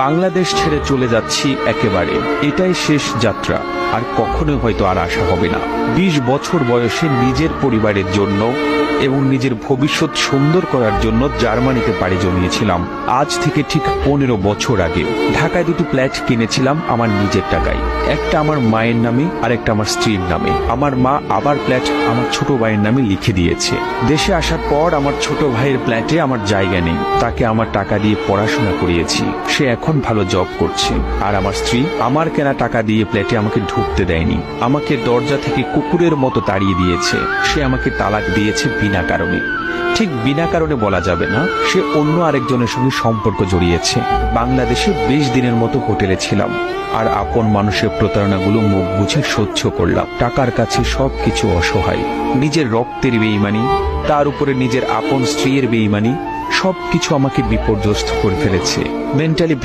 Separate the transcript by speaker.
Speaker 1: বাংলাদেশ ছেড়ে চলে যাচ্ছি একেবারে, এটাই শেষ যাত্রা, আর কখনো হয়তো আর আসা হবে না। 20 বছর বয়সে নিজের পরিবারের জন্য এবং নিজের ভবিষ্যৎ সুন্দর করার জন্য জার্মানিতে পাড়ি জমিয়েছিলাম। আজ থেকে ঠিক 15 বছর আগে ঢাকায় দুটি ফ্ল্যাট কিনেছিলাম আমার নিজের টাকায়, একটা আমার মায়ের নামে আর একটা আমার স্ত্রীর নামে। আমার মা আবার ফ্ল্যাট আমার ছোট ভাইয়ের নামে লিখে দিয়েছে। দেশে আসার পর আমার ছোট ভাইয়ের ফ্ল্যাটে আমার জায়গা নেই, তাকে আমার টাকা দিয়ে পড়াশোনা করিয়েছি, সে এখন ভালো জব করছে। আর আমার স্ত্রী আমার কেনা টাকা দিয়ে ফ্ল্যাটে আমাকে ঢুকতে দেয়নি, আমাকে দরজা থেকে কুকুরের মতো তাড়িয়ে দিয়েছে। সে আমাকে তালাক দিয়েছে বিনা কারণে। ঠিক বিনা কারণে বলা যাবে না, সে অন্য আরেকজনের সঙ্গে সম্পর্ক জড়িয়েছে। বাংলাদেশে 20 দিনের মতো হোটেলে ছিলাম, আর আপন মানুষের প্রতারণাগুলো মুখ বুঝে সহ্য করলাম। টাকার কাছে সবকিছু অসহায়। নিজের রক্তের বেঈমানি, তার উপরে নিজের আপন স্ত্রীর বেঈমানি, সবকিছু আমাকে বিপর্যস্ত করে ফেলেছে। মেন্টালি